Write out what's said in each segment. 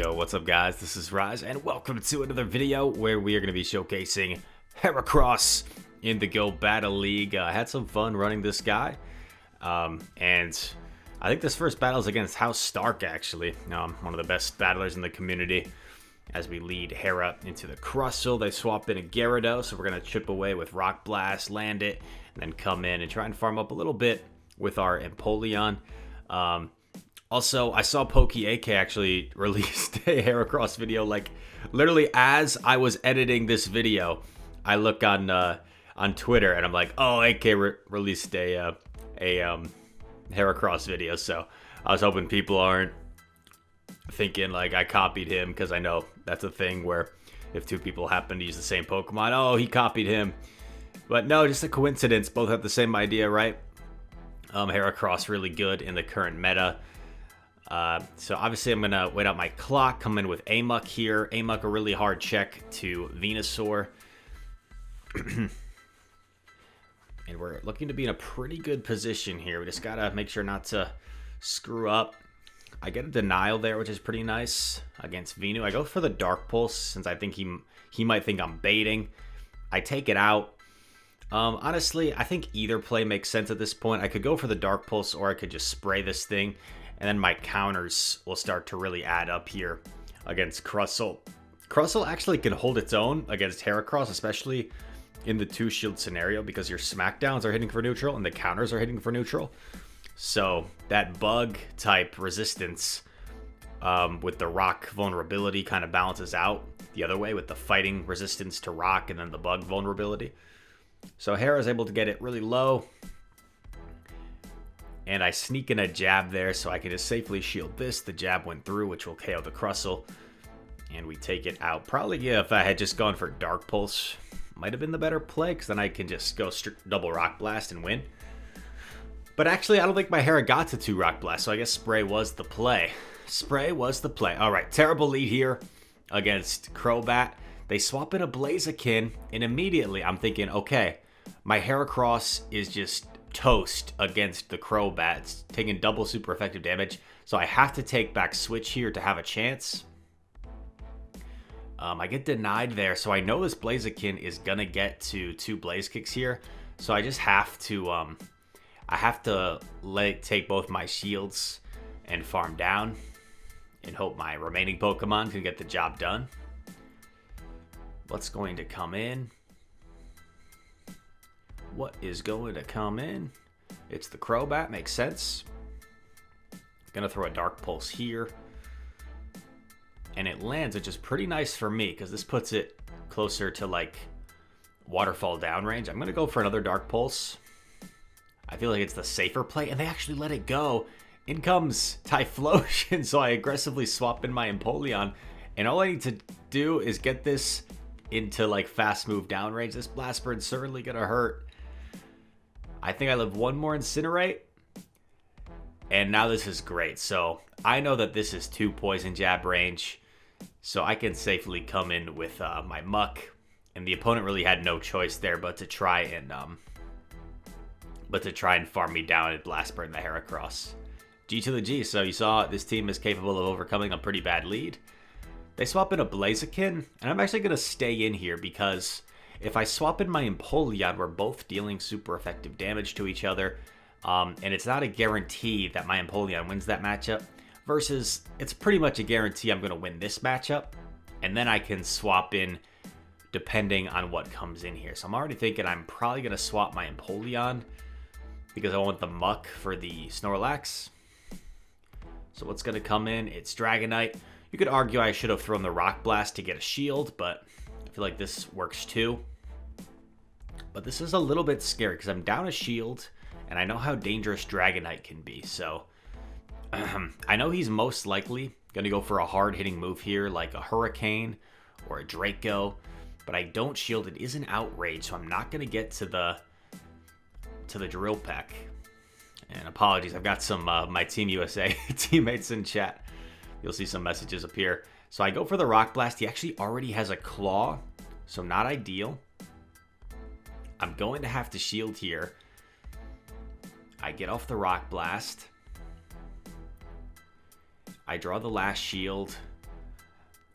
Yo, what's up guys? This is Rise and welcome to another video where we are going to be showcasing Heracross in the Go Battle League. I had some fun running this guy, and I think this first battle is against House Stark actually. One of the best battlers in the community. As we lead Hera into the Crustle, they swap in a Gyarados, so we're going to chip away with Rock Blast, land it, and then come in and try and farm up a little bit with our Empoleon. Also, I saw PokeAK actually released a Heracross video, like literally as I was editing this video. I look on Twitter and I'm like, oh, AK released a Heracross video. So I was hoping people aren't thinking like I copied him, because I know that's a thing where if two people happen to use the same Pokemon, oh, he copied him. But no, just a coincidence. Both have the same idea, right? Heracross really good in the current meta. So obviously I'm going to wait out my clock, come in with Amok here. Amok, a really hard check to Venusaur. And we're looking to be in a pretty good position here. We just got to make sure not to screw up. I get a denial there, which is pretty nice against Venu. I go for the Dark Pulse since I think he might think I'm baiting. I take it out. Honestly, I think either play makes sense at this point. I could go for the Dark Pulse or I could just spray this thing. And then my counters will start to really add up here against Crustle. Crustle actually can hold its own against Heracross, especially in the 2-shield scenario, because your smackdowns are hitting for neutral and the counters are hitting for neutral. So that bug type resistance with the rock vulnerability kind of balances out the other way with the fighting resistance to rock and then the bug vulnerability. So Hera is able to get it really low. And I sneak in a jab there so I can just safely shield this. The jab went through, which will KO the Crustle. And we take it out. Probably, yeah, if I had just gone for Dark Pulse, might have been the better play, because then I can just go double Rock Blast and win. But actually, I don't think my Hera got to 2 Rock Blast, so I guess Spray was the play. Spray was the play. All right, terrible lead here against Crobat. They swap in a Blaziken, and immediately I'm thinking, okay, my Heracross is just toast against the Crobat. It's taking double super effective damage, so I have to take back Switch here to have a chance. I get denied there, so I know this Blaziken is gonna get to 2 Blaze Kicks here, so I just have to let it take both my shields and farm down and hope my remaining Pokemon can get the job done. What's going to come in? What is going to come in? It's the Crobat, makes sense. Gonna throw a Dark Pulse here. And it lands, which is pretty nice for me, because this puts it closer to like waterfall down range. I'm gonna go for another Dark Pulse. I feel like it's the safer play, and they actually let it go. In comes Typhlosion, so I aggressively swap in my Empoleon. And all I need to do is get this into like fast move down range. This Blast Bird's certainly gonna hurt. I think I live one more Incinerate. And now this is great. So I know that this is 2 Poison Jab range. So I can safely come in with my Muck. And the opponent really had no choice there but to try and farm me down and Blast Bird the Heracross. G to the G. So you saw this team is capable of overcoming a pretty bad lead. They swap in a Blaziken. And I'm actually going to stay in here because if I swap in my Empoleon, we're both dealing super effective damage to each other. And it's not a guarantee that my Empoleon wins that matchup. Versus, it's pretty much a guarantee I'm going to win this matchup. And then I can swap in depending on what comes in here. So I'm already thinking I'm probably going to swap my Empoleon because I want the Muck for the Snorlax. So what's going to come in? It's Dragonite. You could argue I should have thrown the Rock Blast to get a shield, but I feel like this works too. But this is a little bit scary because I'm down a shield, and I know how dangerous Dragonite can be. So I know he's most likely going to go for a hard-hitting move here, like a Hurricane or a Draco. But I don't shield. It is an Outrage, so I'm not going to get to the Drill Peck. And apologies, I've got some my Team USA teammates in chat. You'll see some messages appear. So I go for the Rock Blast. He actually already has a Claw, so not ideal. I'm going to have to shield here. I get off the Rock Blast. I draw the last shield.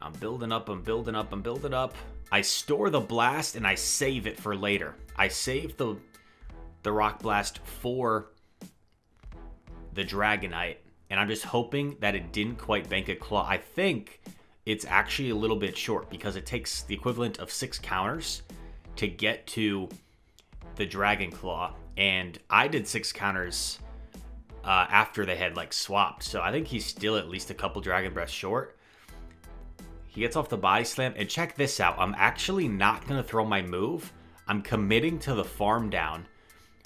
I'm building up, I'm building up, I'm building up. I store the blast and I save it for later. I save the rock blast for the Dragonite, and I'm just hoping that it didn't quite bank a claw. I think it's actually a little bit short because it takes the equivalent of 6 counters to get to the Dragon Claw, and I did 6 counters after they had like swapped, so I think he's still at least a couple Dragon Breaths short. He gets off the body slam, and check this out. I'm actually not going to throw my move. I'm committing to the farm down,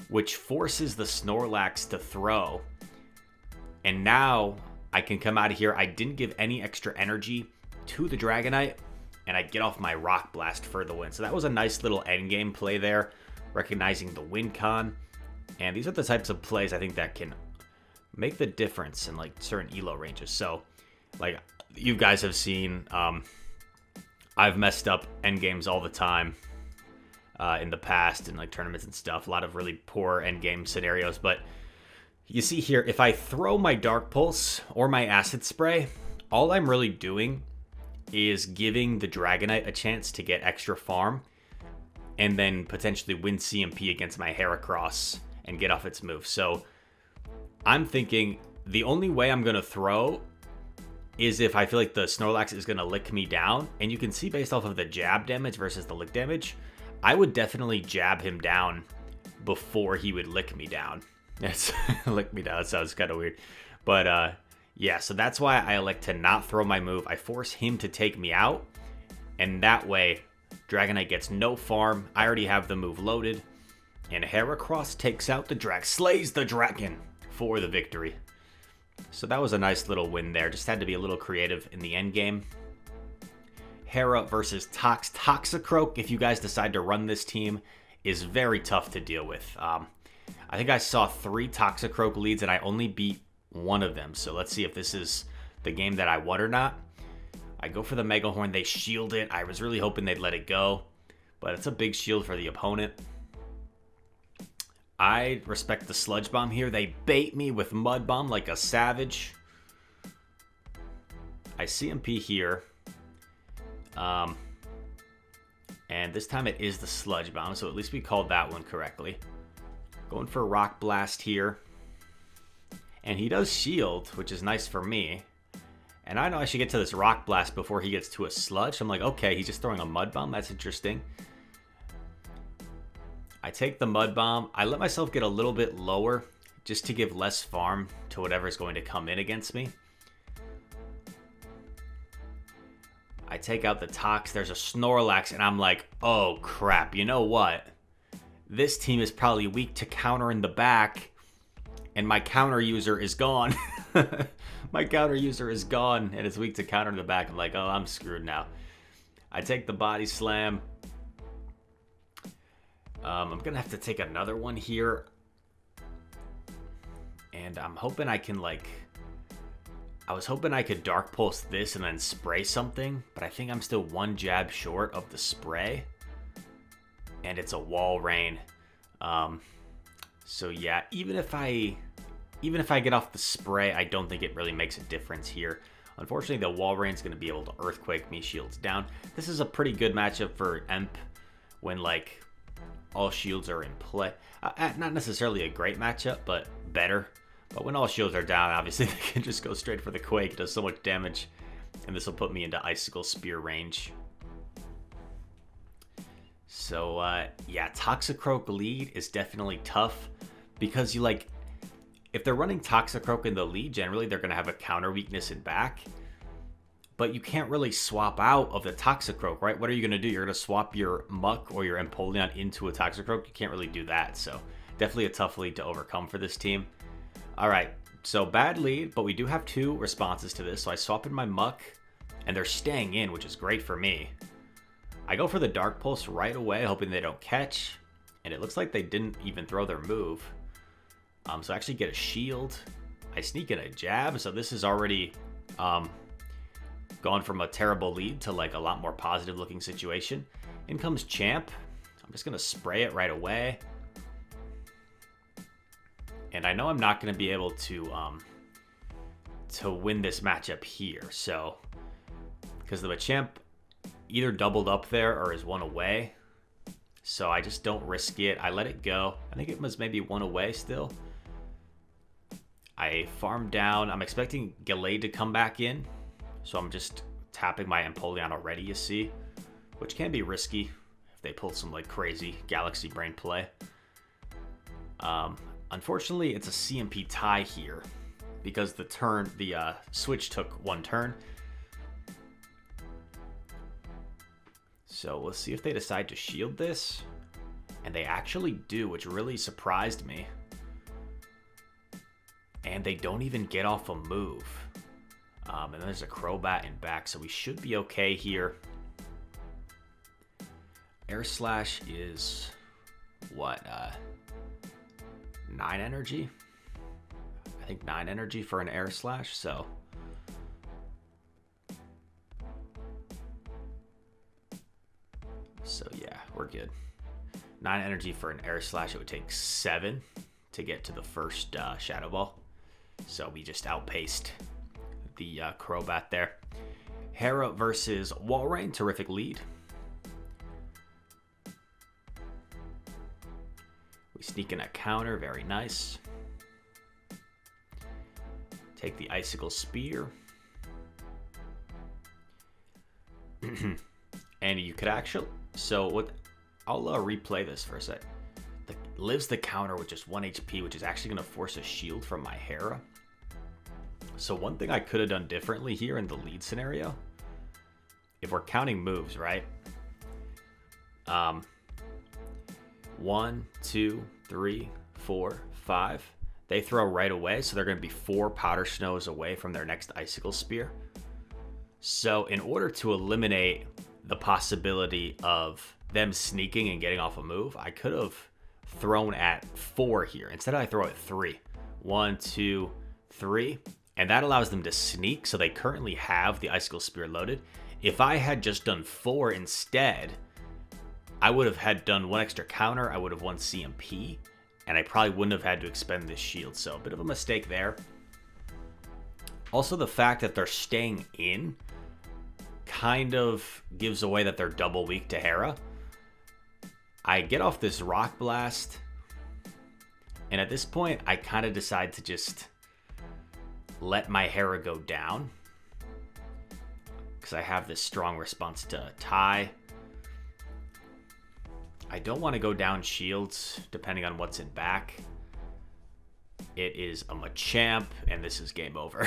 which forces the Snorlax to throw. And now I can come out of here. I didn't give any extra energy to the Dragonite, and I get off my Rock Blast for the win. So that was a nice little endgame play there, recognizing the win con. And these are the types of plays I think that can make the difference in like certain elo ranges. So like you guys have seen, I've messed up endgames all the time in the past in like tournaments and stuff. A lot of really poor endgame scenarios, but you see here, if I throw my Dark Pulse or my Acid Spray, all I'm really doing is giving the Dragonite a chance to get extra farm and then potentially win CMP against my Heracross and get off its move. So I'm thinking the only way I'm going to throw is if I feel like the Snorlax is going to lick me down. And you can see based off of the jab damage versus the lick damage, I would definitely jab him down before he would lick me down. Yes, lick me down. That sounds kind of weird. But yeah, so that's why I elect to not throw my move. I force him to take me out. And that way, Dragonite gets no farm. I already have the move loaded. And Heracross takes out the slays the dragon for the victory. So that was a nice little win there. Just had to be a little creative in the end game. Hera versus Toxicroak, if you guys decide to run this team, is very tough to deal with. I think I saw 3 Toxicroak leads and I only beat one of them. So let's see if this is the game that I won or not. I go for the Mega Horn. They shield it. I was really hoping they'd let it go, but it's a big shield for the opponent. I respect the Sludge Bomb here. They bait me with Mud Bomb like a savage. I CMP here. And this time it is the Sludge Bomb, so at least we called that one correctly. Going for Rock Blast here. And he does shield, which is nice for me. And I know I should get to this Rock Blast before he gets to a Sludge. I'm like, okay, he's just throwing a Mud Bomb. That's interesting. I take the Mud Bomb. I let myself get a little bit lower just to give less farm to whatever's going to come in against me. I take out the Tox. There's a Snorlax, and I'm like, oh, crap. You know what? This team is probably weak to counter in the back, and my counter user is gone. My counter user is gone, and it's weak to counter in the back. I'm like, oh, I'm screwed now. I take the Body Slam. I'm going to have to take another one here. And I'm hoping I can, like... I was hoping I could Dark Pulse this and then spray something, but I think I'm still one jab short of the spray. And it's a Walrein. So yeah, even if I get off the spray, I don't think it really makes a difference here. Unfortunately, the Walrein's going to be able to Earthquake me, shields down. This is a pretty good matchup for Emp when, like, all shields are in play. Not necessarily a great matchup, but better. But when all shields are down, obviously they can just go straight for the Quake. It does so much damage. And this will put me into Icicle Spear range. So, yeah, Toxicroak lead is definitely tough. Because you, like, if they're running Toxicroak in the lead, generally they're going to have a counter weakness in back. But you can't really swap out of the Toxicroak, right? What are you going to do? You're going to swap your Muck or your Empoleon into a Toxicroak? You can't really do that. So, definitely a tough lead to overcome for this team. All right, so bad lead, but we do have 2 responses to this. So I swap in my Muck, and they're staying in, which is great for me. I go for the Dark Pulse right away, hoping they don't catch. And it looks like they didn't even throw their move. So I actually get a shield. I sneak in a jab, so this is already gone from a terrible lead to like a lot more positive looking situation. In comes Champ. I'm just going to spray it right away. And I know I'm not going to be able to win this matchup here. So because the Machamp either doubled up there or is one away. So I just don't risk it. I let it go. I think it was maybe one away still. I farm down. I'm expecting Gallade to come back in. So I'm just tapping my Empoleon already, you see. Which can be risky if they pull some like crazy Galaxy Brain play. Unfortunately, it's a CMP tie here. Because the switch took one turn. So let's see if they decide to shield this. And they actually do, which really surprised me. And they don't even get off a move. And then there's a Crobat in back, so we should be okay here. Air Slash is what? 9 energy? I think 9 energy for an Air Slash, so. So yeah, we're good. 9 energy for an Air Slash. It would take 7 to get to the first Shadow Ball. So we just outpaced the Crobat there. Hera versus Walrein. Terrific lead. We sneak in a counter. Very nice. Take the Icicle Spear. And you could actually... So what? I'll replay this for a sec. Lives the counter with just 1 HP, which is actually going to force a shield from my Hera. So one thing I could have done differently here in the lead scenario, if we're counting moves, right? 1, 2, 3, 4, 5. They throw right away, so they're going to be 4 Powder Snows away from their next Icicle Spear. So in order to eliminate the possibility of them sneaking and getting off a move, I could have thrown at 4 here. Instead, I throw at 3. 1, 2, 3. And that allows them to sneak, so they currently have the Icicle Spear loaded. If I had just done 4 instead, I would have had done 1 extra counter, I would have won CMP, and I probably wouldn't have had to expend this shield. So a bit of a mistake there. Also, the fact that they're staying in kind of gives away that they're double weak to Hera. I get off this Rock Blast, and at this point, I kind of decide to just let my Hera go down because I have this strong response to tie. I don't want to go down shields depending on what's in back. It is a Machamp, and this is game over.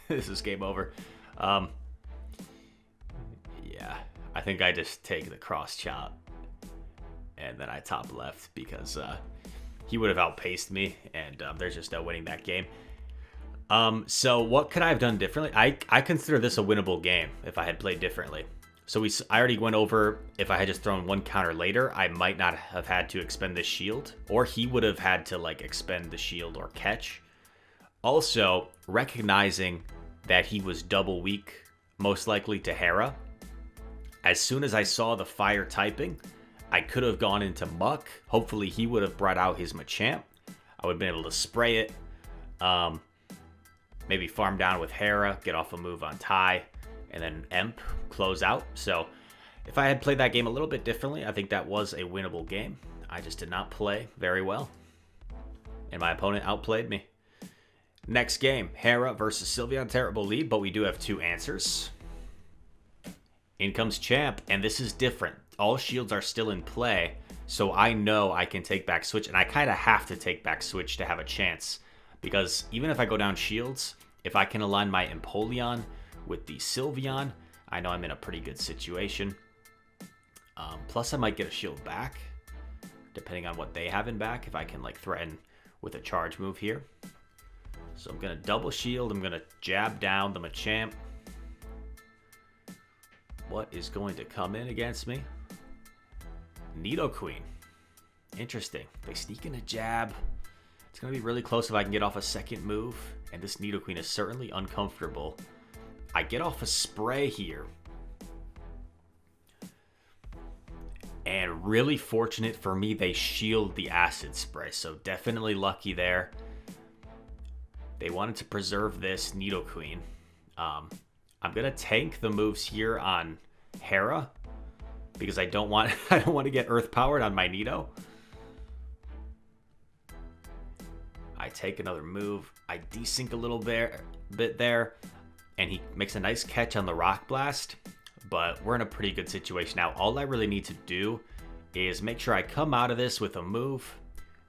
This is game over. Yeah, I think I just take the cross chop and then I top left because he would have outpaced me, and there's just no winning that game. So what could I have done differently? I consider this a winnable game if I had played differently. So I already went over, if I had just thrown 1 counter later, I might not have had to expend this shield, or he would have had to like expend the shield or catch. Also, recognizing that he was double weak, most likely to Hera, as soon as I saw the fire typing, I could have gone into Muck. Hopefully he would have brought out his Machamp. I would have been able to spray it. Maybe farm down with Hera, get off a move on tie, and then Emp, close out. So if I had played that game a little bit differently, I think that was a winnable game. I just did not play very well, and my opponent outplayed me. Next game, Hera versus Sylveon. Terrible lead, but we do have 2 answers. In comes Champ, and this is different. All shields are still in play, so I know I can take back switch, and I kind of have to take back switch to have a chance, because even if I go down shields, if I can align my Empoleon with the Sylveon, I know I'm in a pretty good situation. Plus I might get a shield back, depending on what they have in back, if I can like threaten with a charge move here. So I'm going to double shield, I'm going to jab down the Machamp. What is going to come in against me? Nidoqueen. Interesting. They sneak in a jab. It's going to be really close if I can get off a second move, and this Nidoqueen is certainly uncomfortable. I get off a spray here. And really fortunate for me, they shield the acid spray, so definitely lucky there. They wanted to preserve this Nidoqueen. I'm gonna tank the moves here on Hera because I don't want to get earth powered on my Nido. I take another move. I desync a little bit there, and he makes a nice catch on the Rock Blast. But we're in a pretty good situation now. All I really need to do is make sure I come out of this with a move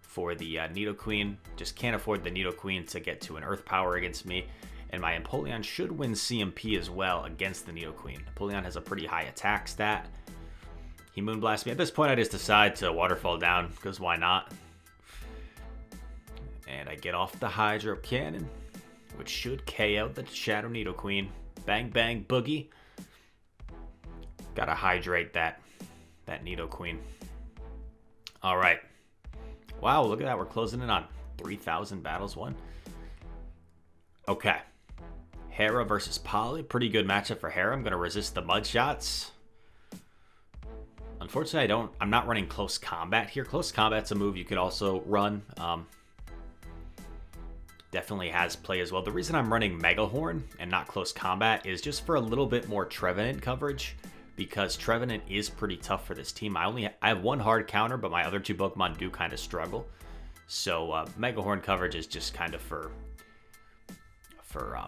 for the Nidoqueen. Just can't afford the Nidoqueen to get to an Earth Power against me. And my Empoleon should win CMP as well against the Nidoqueen. Empoleon has a pretty high attack stat. He Moonblasts me. At this point, I just decide to Waterfall down, because why not? And I get off the Hydro Cannon, which should KO the Shadow Nidoqueen. Bang, bang, boogie. Gotta hydrate that Nidoqueen. All right. Wow, look at that. We're closing in on 3,000 battles won. Okay. Hera versus Polly. Pretty good matchup for Hera. I'm going to resist the mud shots. Unfortunately, I'm not running close combat here. Close combat's a move you could also run. Definitely has play as well. The reason I'm running Mega Horn and not close combat is just for a little bit more Trevenant coverage, because Trevenant is pretty tough for this team. I have one hard counter, but my other two Pokemon do kind of struggle. So Mega Horn coverage is just kind of for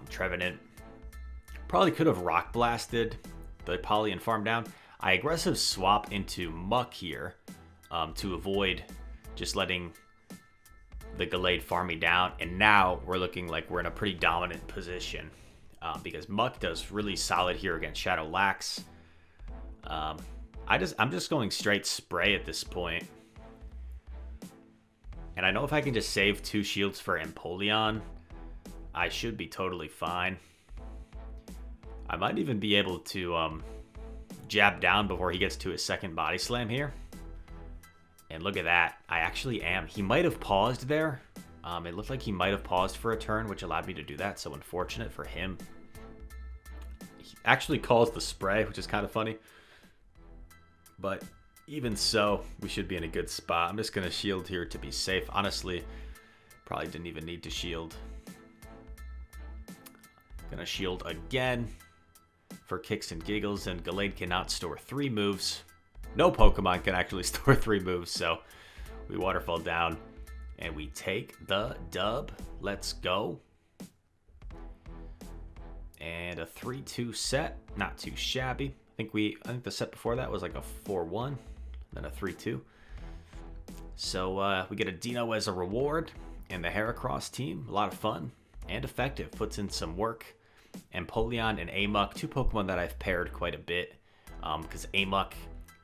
Trevenant. Probably could have Rock Blasted the Polly and farm down. I aggressive swap into Muck here to avoid just letting the Gallade farm me down, and now we're looking like we're in a pretty dominant position because Muck does really solid here against Shadow Lax. I'm just going straight spray at this point, and I know if I can just save 2 shields for Empoleon, I should be totally fine. I might even be able to jab down before he gets to his second Body Slam here. And look at that. I actually am. He might have paused there. It looked like he might have paused for a turn, which allowed me to do that. So unfortunate for him. He actually calls the spray, which is kind of funny. But even so, we should be in a good spot. I'm just going to shield here to be safe. Honestly, probably didn't even need to shield. Going to shield again for kicks and giggles. And Gallade cannot store 3 moves. No Pokemon can actually store 3 moves, so we waterfall down and we take the dub. Let's go. And a 3-2 set, not too shabby. I think the set before that was like a 4-1, then a 3-2. So we get a Dino as a reward, and the Heracross team, a lot of fun and effective, puts in some work. Empoleon and Amok, 2 Pokemon that I've paired quite a bit, because Amok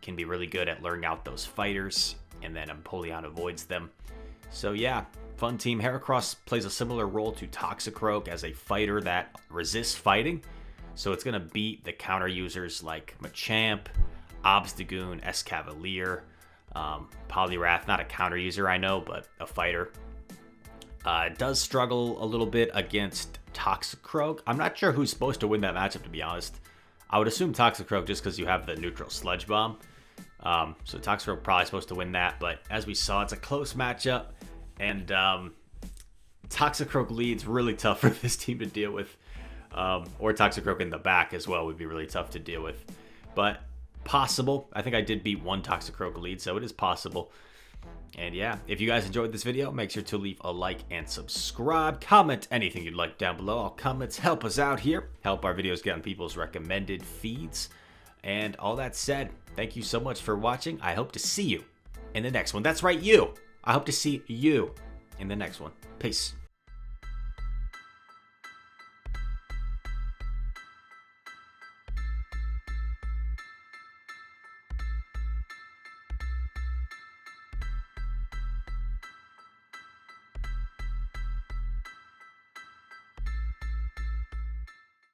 can be really good at luring out those fighters, and then Empoleon avoids them. So yeah, fun team. Heracross plays a similar role to Toxicroak as a fighter that resists fighting. So it's going to beat the counter users like Machamp, Obstagoon, Escavalier, Poliwrath, not a counter user I know, but a fighter. It does struggle a little bit against Toxicroak. I'm not sure who's supposed to win that matchup, to be honest. I would assume Toxicroak just because you have the neutral Sludge Bomb. So Toxicroak probably supposed to win that, but as we saw, it's a close matchup, and Toxicroak leads really tough for this team to deal with. Or Toxicroak in the back as well would be really tough to deal with. But possible. I think I did beat 1 Toxicroak lead, so it is possible. And yeah, if you guys enjoyed this video, make sure to leave a like and subscribe. Comment anything you'd like down below. All comments help us out here. Help our videos get on people's recommended feeds. And all that said, thank you so much for watching. I hope to see you in the next one. That's right, you. I hope to see you in the next one. Peace.